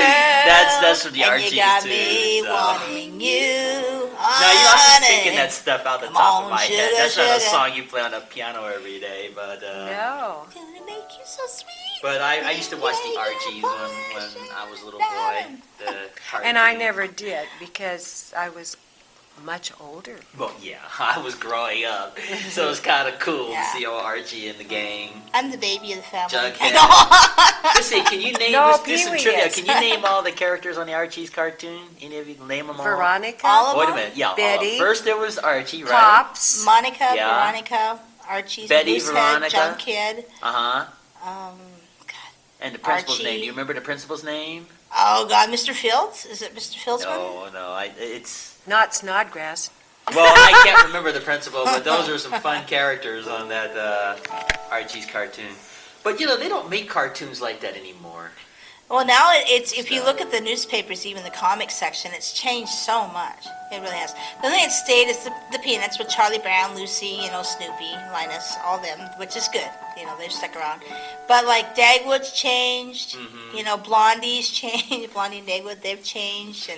that's from the and Archies you got too, me so. wanting you. Now you're also honey. thinking that stuff out the Come top on, of my sugar, head. That's not a sugar. song you play on the piano every day, but No. Gonna make you so sweet. but I used to watch the Archies when I was a little boy. The And I cartoon. never did because I was much older. Well, yeah, I was growing up, so it's kind of cool Yeah. to see old Archie and the gang. I'm the baby of the family. Jughead. Let's see, can you name No, let's do some Pee-wee trivia? is. Can you name all the characters on the Archie's cartoon? Any of you name them all? Veronica, All of Wait a them? minute, yeah. Betty. First there was Archie, right? Pops, Monica, Yeah. Veronica, Archie's Betty, Moosehead, Veronica. Junk Kid. Uh huh. God. And the principal's Archie. name. Do you remember the principal's name? Oh God, Mr. Fields? Is it Mr. Fields? one? No. It's not Snodgrass. well, I can't remember the principal, but those are some fun characters on that Archie's cartoon. But they don't make cartoons like that anymore. Well, now it's if you look at the newspapers, even the comics section, it's changed so much. It really has. The only thing that stayed is the Peanuts with Charlie Brown, Lucy, Snoopy, Linus, all them, which is good. They've stuck around. But like Dagwood's changed. Blondie's changed. Blondie and Dagwood, they've changed,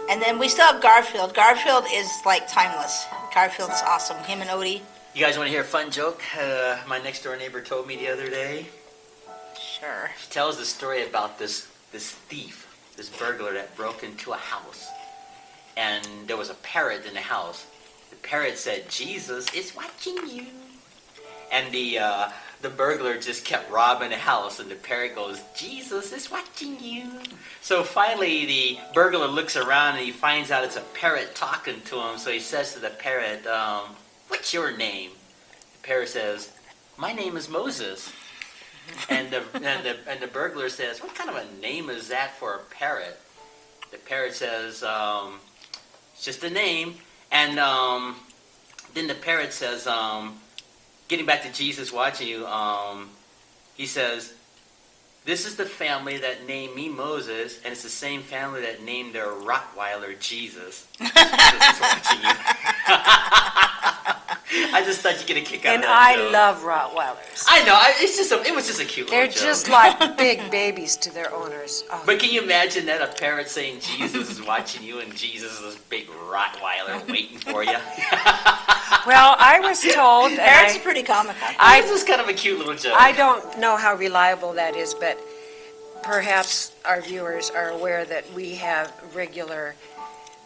and then we still have Garfield. Garfield is like timeless. Garfield's awesome. Him and Odie. You guys want to hear a fun joke? My next door neighbor told me the other day. Sure. She tells the story about this thief, this burglar that broke into a house. And there was a parrot in the house. The parrot said, "Jesus is watching you." And the burglar just kept robbing the house, and the parrot goes, "Jesus is watching you." So finally the burglar looks around and he finds out it's a parrot talking to him. So he says to the parrot, "What's your name?" The parrot says, "My name is Moses." And the burglar says, "What kind of a name is that for a parrot?" The parrot says, "It's just a name." And then the parrot says, getting back to Jesus watching you, he says, "This is the family that named me Moses, and it's the same family that named their Rottweiler Jesus." Jesus is watching you. I just thought you'd get a kick out And of that I joke. love Rottweilers. I know. It was just a cute They're little joke. just like big babies to their owners. Oh. But can you imagine that, a parrot saying Jesus is watching you and Jesus is this big Rottweiler waiting for you? Well, I was told, and Parrots are pretty comical. It's just kind of a cute little joke. I don't know how reliable that is, but perhaps our viewers are aware that we have regular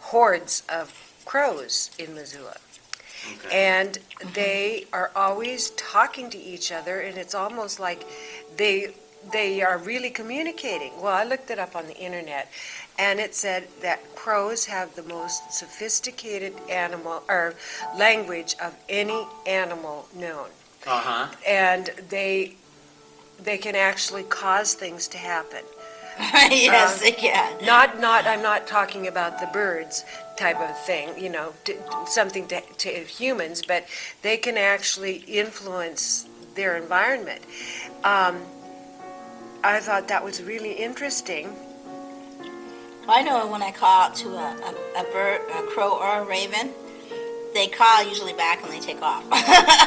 hordes of crows in Missoula. Okay. And they are always talking to each other, and it's almost like they are really communicating. Well, I looked it up on the internet, and it said that crows have the most sophisticated animal or language of any animal known. Uh-huh. And they can actually cause things to happen. Yes, they can. I'm not talking about the birds type of thing, something to humans, but they can actually influence their environment. I thought that was really interesting. I know when I call out to a bird, a crow or a raven, they call usually back and they take off.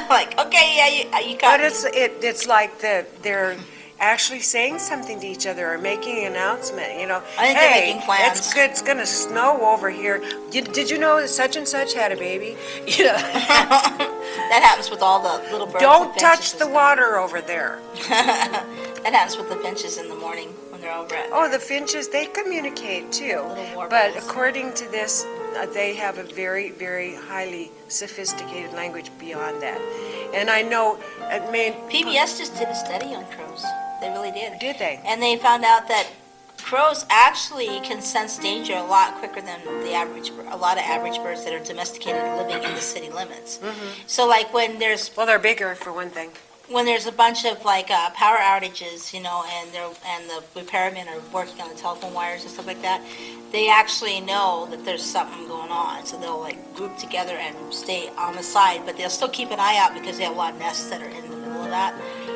Like, okay, yeah, you caught But me. it's like they're actually saying something to each other or making an announcement, I think they're hey, making plans. it's good, it's gonna snow over here. Did you know that such and such had a baby? That happens with all the little birds. Don't the touch finches the and water over there. That happens with the finches in the morning when they're over at. Oh, the finches, they communicate too. Little warblers. But according to this, they have a very, very highly sophisticated language beyond that. And I know, PBS just did a study on crows. They really did. Did they? And they found out that crows actually can sense danger a lot quicker than a lot of average birds that are domesticated living in the city limits. Mm-hmm. So like when there's Well, they're bigger for one thing. a bunch of power outages, and the repairmen are working on the telephone wires and stuff like that, they actually know that there's something going on. So they'll group together and stay on the side, but they'll still keep an eye out because they have a lot of nests that are in the middle of that.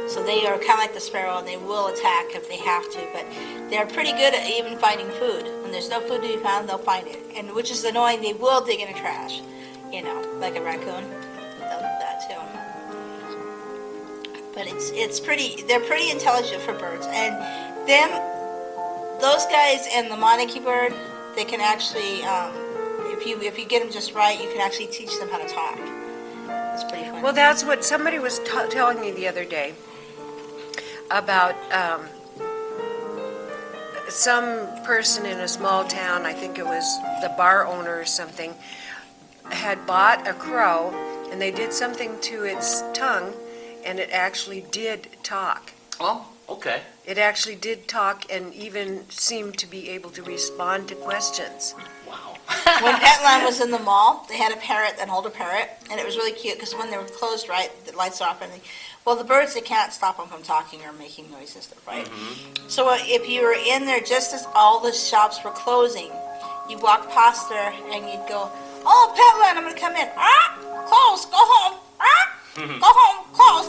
So they are kind of like the sparrow, and they will attack if they have to. But they're pretty good at even finding food. When there's no food to be found, they'll find it. And which is annoying, they will dig in the trash, like a raccoon. They'll do that too. But they're pretty intelligent for birds. And those guys and the monarchy bird, they can actually, if you get them just right, you can actually teach them how to talk. It's pretty funny. Well, that's what somebody was telling me the other day about some person in a small town, I think it was the bar owner or something, had bought a crow, and they did something to its tongue, and it actually did talk. Oh, okay. It actually did talk and even seemed to be able to respond to questions. Wow. When Petland was in the mall, they had an older parrot, and it was really cute because when they were closed, right, the lights are off, and well, the birds, they can't stop them from talking or making noise and stuff, right? Mm-hmm. So if you were in there just as all the shops were closing, you walk past there and you'd go, "Oh, Petland, I'm going to come in. Close, go home. Go home, close."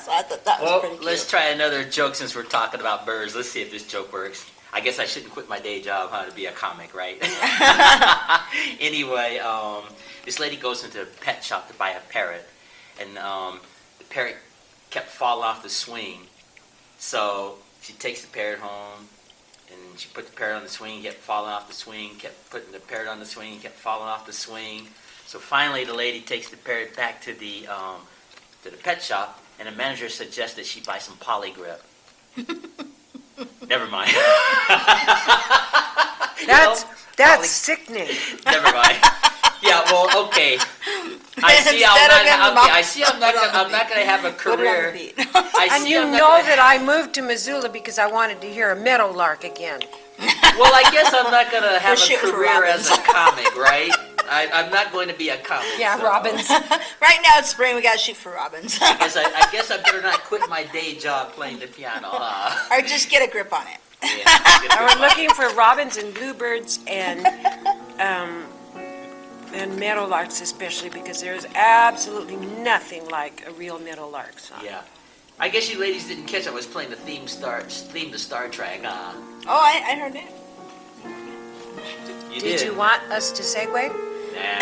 So I thought that was pretty cute. Let's try another joke since we're talking about birds. Let's see if this joke works. I guess I shouldn't quit my day job, to be a comic, right? Anyway, this lady goes into a pet shop to buy a parrot, and the parrot kept falling off the swing. So she takes the parrot home, and she put the parrot on the swing, kept falling off the swing, kept putting the parrot on the swing, kept falling off the swing. So finally, the lady takes the parrot back to the pet shop, and the manager suggests that she buy some polygrip. Never mind. That's sickening. Never mind. Yeah, well, okay. I see. I'm not going to have a career. And you know that I moved to Missoula because I wanted to hear a meadowlark again. Well, I guess I'm not going to have a shooting for career as robins. a comic, right? I'm not going to be a comic. Yeah, so robins. Right now it's spring, we got to shoot for robins. I guess I better not quit my day job playing the piano. Or just get a grip on it. Yeah, We're looking for robins and bluebirds and meadowlarks especially because there's absolutely nothing like a real meadowlark song. Yeah. I guess you ladies didn't catch I was playing the theme to Star Trek. Oh, I heard it. You Did you want us to segue? Nah.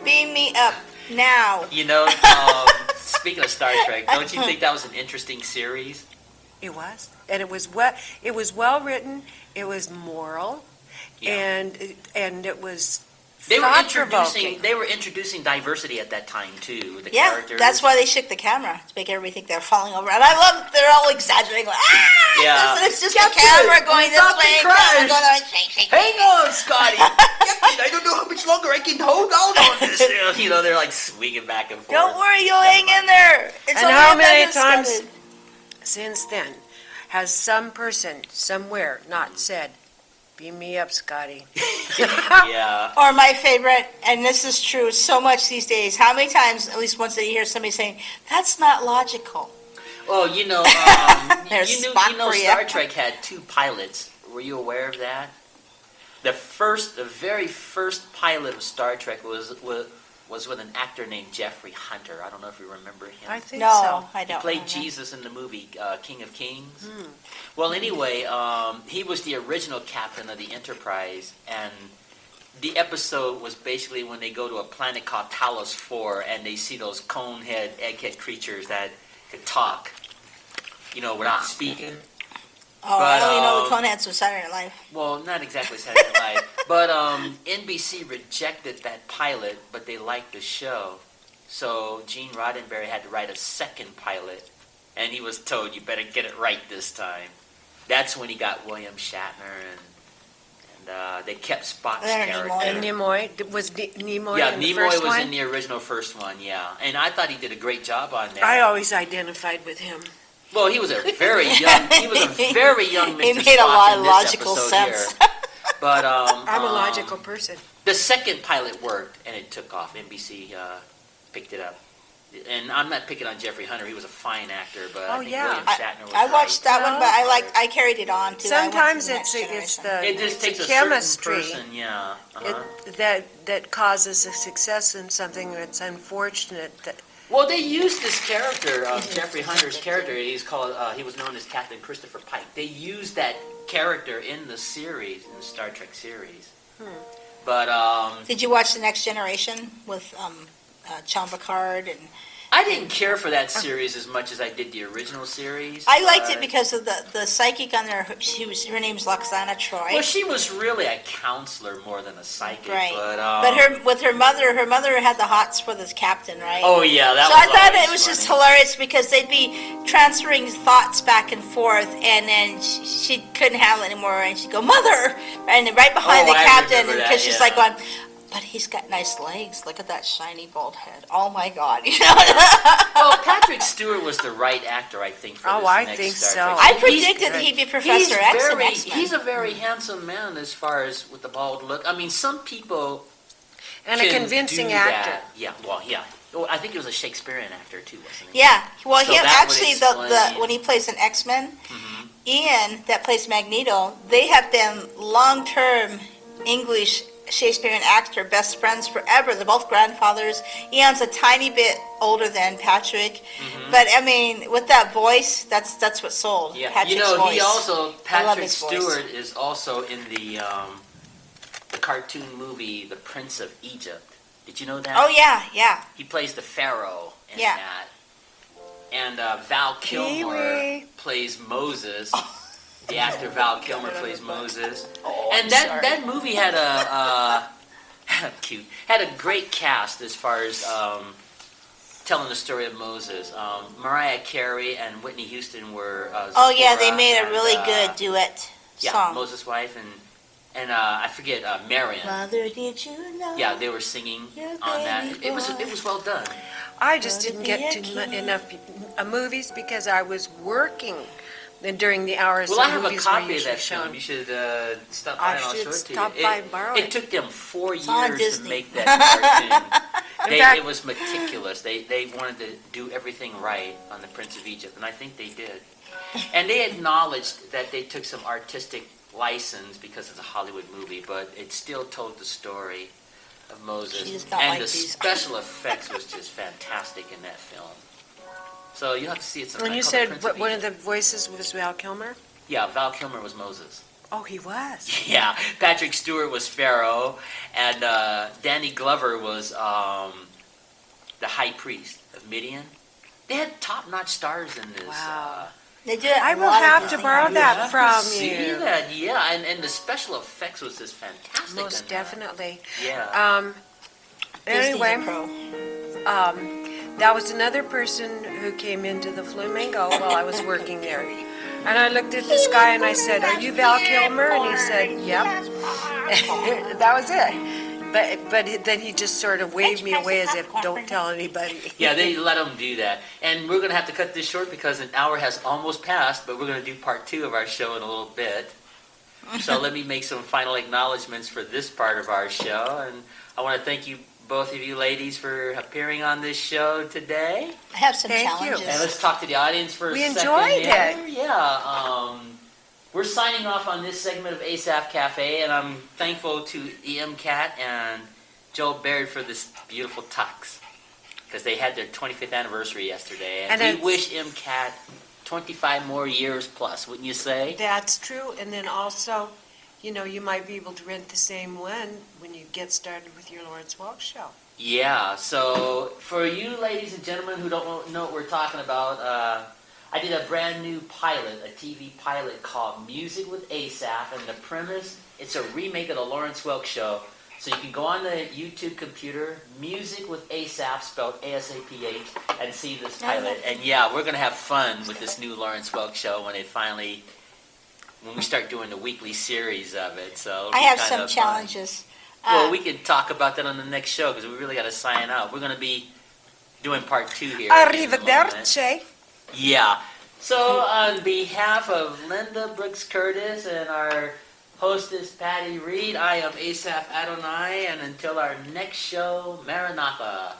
Beam me up now. Speaking of Star Trek, don't you think that was an interesting series? It was, and it was well written. It was moral, Yeah. and it was They thought-provoking. were introducing diversity at that time too. The Yeah, characters. that's why they shook the camera to make everybody think they're falling over. And I love that they're all exaggerating. Like, Yeah. Listen, it's just the camera going this way, camera going that way, shake, shake, Hang shake. on, Scotty. Captain, I don't know how much longer I can hold on this. They're like swinging back and forth. Don't worry, you'll hang in there. It's And only how a many minute, times Scotty. since then has some person somewhere not said, Beam me up, Scotty. Yeah. Or my favorite, and this is true so much these days, how many times, at least once a year, hear somebody saying, "That's not logical"? Well, you know, There's you Spock know, for ya. Star Trek had 2 pilots. Were you aware of that? The very first pilot of Star Trek was with an actor named Jeffrey Hunter. I don't know if you remember him. I think No, so. I He don't. played know. Jesus in the movie King of Kings. Well, anyway, he was the original captain of the Enterprise, and the episode was basically when they go to a planet called Talos 4, and they see those cone-head, egghead creatures that could talk, you know, without speaking. Oh, I But, only know the Coneheads from Saturday Night Live. Well, not exactly Saturday Night Live, but NBC rejected that pilot, but they liked the show. So Gene Roddenberry had to write a second pilot, and he was told, "You better get it right this time." That's when he got William Shatner, and they kept Spock's Leonard character. Nimoy. And Nimoy, was Nimoy Yeah, in the Nimoy first was one? in the original first one, yeah, and I thought he did a great job on that. I always identified with him. Well, he was a very young Mr. He made a Spock lot in of this logical episode sense. here. But I'm a logical person. The second pilot worked, and it took off. NBC picked it up. And I'm not picking on Jeffrey Hunter. He was a fine actor, but I think yeah. William Shatner was I watched that one, but No. I carried it on too. I went Sometimes to the it's Next it's Generation. the It just it's takes the a chemistry certain person, yeah. that causes a success in something that's unfortunate. That Well, they used this character, Jeffrey Hunter's character. He was known as Captain Christopher Pike. They used that character in the series, in the Star Trek series. But Did you watch the Next Generation with John Picard and? I didn't care for that series as much as I did the original series. I liked it but- because of the psychic on there. Her name's Loxana Troy. Well, she was really a counselor more than a psychic. Right. But her mother had the hots for this captain, right? oh yeah, that So was I thought always it was just funny. hilarious because they'd be transferring thoughts back and forth, and then she couldn't handle it anymore, and she'd go, "Mother!" and then right behind Oh, the I captain, remember because that, she's yeah. like going, "But he's got nice legs. Look at that shiny bald head. Oh my God!" You know. Well, Patrick Stewart was the right actor, I think, for Oh, this I next think Star so. Trek. I He's- predicted that he'd be Professor X in X-Men. He's a very handsome man as far as with the bald look. I mean, some people and a can convincing do actor. that. Yeah, well, yeah. Well, I think he was a Shakespearean actor too, wasn't he? Yeah, well, So him that would actually, explain- the when he plays an X-Men, Mhm. Ian, that plays Magneto, they have been long-term English Shakespearean actor, best friends forever. They're both grandfathers. Ian's a tiny bit older than Patrick, Mhm. but I mean, with that voice, that's what sold. Yeah, Patrick's you know, voice. he also I love Patrick his voice. Stewart is also in the cartoon movie The Prince of Egypt. Did you know that? Oh yeah, yeah. He plays the Pharaoh in Yeah. that. And Val Kilmer Pee-wee. plays Moses. The actor Val Kilmer plays Moses. Oh, And that movie had had a great cast as far as telling the story of Moses. Mariah Carey and Whitney Houston were. Oh yeah, they Zipporah made a and, really good duet yeah, song. Moses' wife and I forget Marion. Mother, did you know? Yeah, they were singing Your on that. baby It was boy. well done. I just Gonna didn't be get a to king. enough movies because I was working during the hours Well, I of have a movies were copy of usually that film. shown. You should stop by I and I'll should show it to stop you. by and borrow It it. took them 4 It's on years to Disney. make that cartoon. In fact- It was meticulous. They wanted to do everything right on The Prince of Egypt, and I think they did. And they acknowledged that they took some artistic license because it's a Hollywood movie, but it still told the story of Moses. She does not And like the these. special effects was just fantastic in that film. So you have to see it sometime. When you Called The said Prince one of Egypt. the voices was Val Kilmer? Yeah, Val Kilmer was Moses. Oh, he was. Yeah, Patrick Stewart was Pharaoh, and Danny Glover was the high priest of Midian. They had top-notch stars in this. Wow. They do it. I in a will lot of have to Disney borrow movies. that have to from see you. that, yeah, and the special effects was just fantastic. Most in that. definitely. Yeah. Disney's Anyway, a pro. that was another person who came into the Flamingo while I was working there. And I looked at this guy and I said, "Are you Val Kilmer?" And he said, "Yep." That was it. But then he just sort of waved me away as if, "Don't tell anybody." Yeah, they let them do that. And we're going to have to cut this short because an hour has almost passed, but we're going to do part 2 of our show in a little bit. So let me make some final acknowledgments for this part of our show. And I want to thank you, both of you ladies, for appearing on this show today. I have some Thank you. challenges. And let's talk to the audience for a We second. enjoyed here. it. Yeah. We're signing off on this segment of Asaph Cafe, and I'm thankful to EMCAT and Joe Baird for this beautiful tux, because they had their 25th anniversary yesterday, and And we it's- wish EMCAT 25 more years plus, wouldn't you say? That's true, and then also, you know, you might be able to rent the same one when you get started with your Lawrence Walk show. Yeah, so for you ladies and gentlemen who don't know what we're talking about, I did a brand new pilot, a TV pilot called Music with Asaph, and the premise, it's a remake of the Lawrence Welk Show. So you can go on the YouTube computer, Music with Asaph, spelled A-S-A-P-H, and see this pilot. And yeah, we're going to have fun with this new Lawrence Welk Show when we start doing the weekly series of it. So it'll I be have kind some of fun. challenges. Well, we can talk about that on the next show, because we really got to sign out. We're going to be doing part 2 here. in a moment. Arrivederci. Yeah. So on behalf of Linda Brooks Curtis and our hostess Patty Reed, I am Asaph Adonai, and until our next show, Maranatha.